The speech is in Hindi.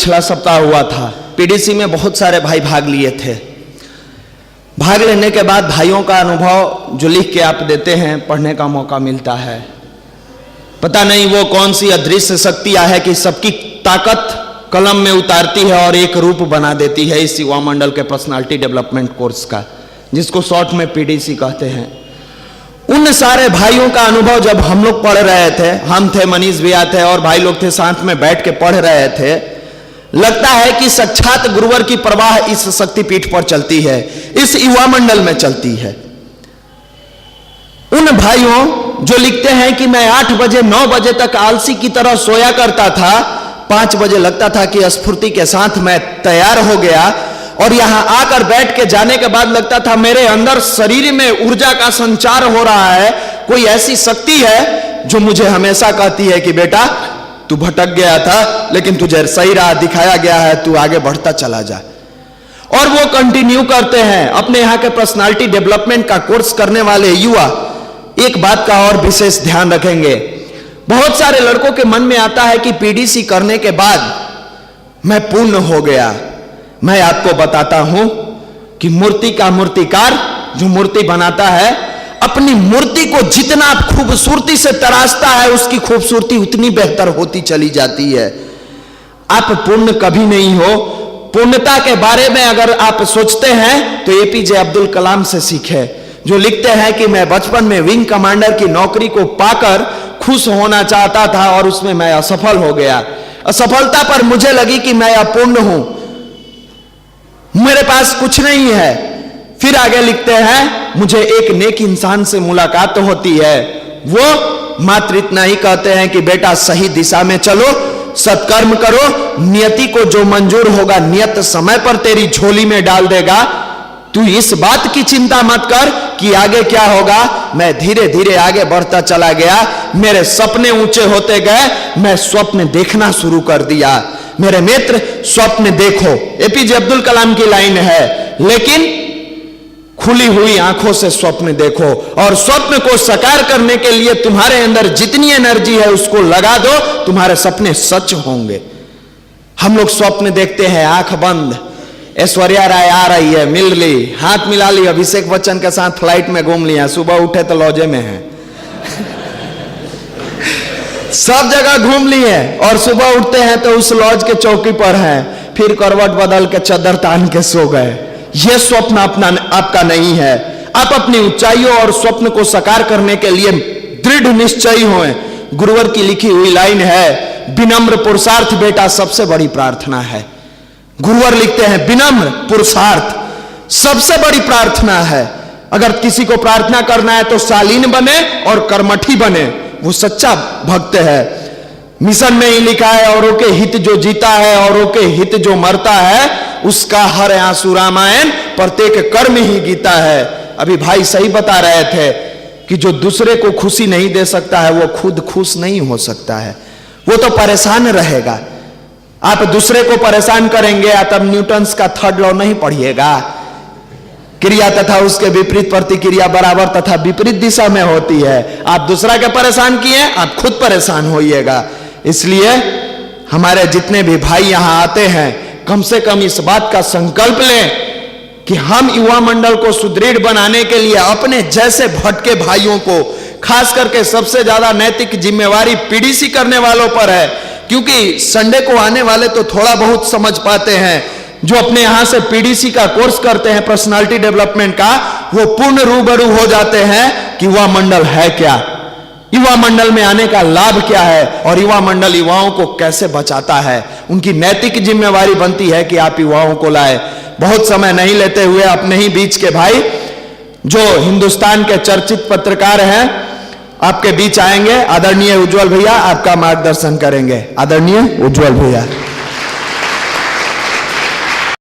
पिछला सप्ताह हुआ था। पीडीसी में बहुत सारे भाई भाग लिए थे। भाग लेने के बाद भाइयों का अनुभव जो लिख के आप देते हैं, पढ़ने का मौका मिलता है। पता नहीं वो कौन सी अदृश्य शक्तियां है कि सबकी ताकत कलम में उतारती है और एक रूप बना देती है इस युवा मंडल के पर्सनालिटी डेवलपमेंट कोर्स का, जिसको शॉर्ट में पीडीसी कहते हैं। उन सारे भाइयों का अनुभव जब हम लोग पढ़ रहे थे, हम थे, मनीष भैया थे और भाई लोग थे, साथ में बैठ के पढ़ रहे थे, लगता है कि साक्षात गुरुवर की प्रवाह इस शक्तिपीठ पर चलती है, इस युवा मंडल में चलती है। उन भाइयों जो लिखते हैं कि मैं 8 बजे 9 बजे तक आलसी की तरह सोया करता था, 5 बजे लगता था कि स्फूर्ति के साथ मैं तैयार हो गया और यहां आकर बैठ के जाने के बाद लगता था मेरे अंदर शरीर में ऊर्जा का संचार हो रहा है। कोई ऐसी शक्ति है जो मुझे हमेशा कहती है कि बेटा तू भटक गया था, लेकिन तुझे सही राह दिखाया गया है, तू आगे बढ़ता चला जा। और वो कंटिन्यू करते हैं। अपने यहां के पर्सनालिटी डेवलपमेंट का कोर्स करने वाले युवा एक बात का और विशेष ध्यान रखेंगे। बहुत सारे लड़कों के मन में आता है कि पीडीसी करने के बाद मैं पूर्ण हो गया। मैं आपको बताता हूं कि मूर्ति का मूर्तिकार जो मूर्ति बनाता है, अपनी मूर्ति को जितना खूबसूरती से तराशता है, उसकी खूबसूरती उतनी बेहतर होती चली जाती है। आप पूर्ण कभी नहीं हो। पूर्णता के बारे में अगर आप सोचते हैं तो एपीजे अब्दुल कलाम से सीखे, जो लिखते हैं कि मैं बचपन में विंग कमांडर की नौकरी को पाकर खुश होना चाहता था और उसमें मैं असफल हो गया। असफलता पर मुझे लगी कि मैं अपूर्ण हूं, मेरे पास कुछ नहीं है। फिर आगे लिखते हैं मुझे एक नेक इंसान से मुलाकात होती है, वो मात्र इतना ही कहते हैं कि बेटा सही दिशा में चलो, सत्कर्म करो, नियति को जो मंजूर होगा नियत समय पर तेरी झोली में डाल देगा। तू इस बात की चिंता मत कर कि आगे क्या होगा। मैं धीरे धीरे आगे बढ़ता चला गया, मेरे सपने ऊंचे होते गए, मैं स्वप्न देखना शुरू कर दिया। मेरे मित्र स्वप्न देखो, एपीजे अब्दुल कलाम की लाइन है, लेकिन खुली हुई आंखों से स्वप्न देखो और स्वप्न को साकार करने के लिए तुम्हारे अंदर जितनी एनर्जी है उसको लगा दो, तुम्हारे सपने सच होंगे। हम लोग स्वप्न देखते हैं आंख बंद। ऐश्वर्या राय आ रही है, मिल ली, हाथ मिला ली, अभिषेक बच्चन के साथ फ्लाइट में घूम लिया, सुबह उठे तो लॉजे में है सब जगह घूम लिए और सुबह उठते हैं तो उस लॉज के चौकी पर हैं, फिर करवट बदल के चादर तान के सो गए। यह स्वप्न आपका नहीं है। आप अपनी ऊंचाइयों और स्वप्न को साकार करने के लिए दृढ़ निश्चयी हों। गुरुवर की लिखी हुई लाइन है, विनम्र पुरुषार्थ बेटा सबसे बड़ी प्रार्थना है। गुरुवर लिखते हैं विनम्र पुरुषार्थ सबसे बड़ी प्रार्थना है। अगर किसी को प्रार्थना करना है तो शालीन बने और कर्मठी बने, वो सच्चा भक्त है। मिशन में ही लिखा है, औरों के हित जो जीता है, औरों के हित जो मरता है, उसका हर आंसू रामायण, प्रत्येक कर्म ही गीता है। अभी भाई सही बता रहे थे कि जो दूसरे को खुशी नहीं दे सकता है वो खुद खुश नहीं हो सकता है, वो तो परेशान रहेगा। आप दूसरे को परेशान करेंगे, तब न्यूटन्स का 3rd लॉ नहीं पढ़िएगा, क्रिया तथा उसके विपरीत प्रतिक्रिया बराबर तथा विपरीत दिशा में होती है। आप दूसरा के परेशान किए, आप खुद परेशान होइएगा। इसलिए हमारे जितने भी भाई यहां आते हैं, कम से कम इस बात का संकल्प लें कि हम युवा मंडल को सुदृढ़ बनाने के लिए अपने जैसे भटके भाइयों को, खास करके सबसे ज्यादा नैतिक जिम्मेवारी पीडीसी करने वालों पर है, क्योंकि संडे को आने वाले तो थोड़ा बहुत समझ पाते हैं, जो अपने यहां से पीडीसी का कोर्स करते हैं पर्सनालिटी डेवलपमेंट का, वो पूर्ण रूबरू हो जाते हैं कि युवा मंडल है क्या, युवा मंडल में आने का लाभ क्या है और युवा मंडल युवाओं को कैसे बचाता है। उनकी नैतिक जिम्मेवारी बनती है कि आप युवाओं को लाए। बहुत समय नहीं लेते हुए अपने ही बीच के भाई जो हिंदुस्तान के चर्चित पत्रकार हैं आपके बीच आएंगे। आदरणीय उज्जवल भैया आपका मार्गदर्शन करेंगे। आदरणीय उज्जवल भैया।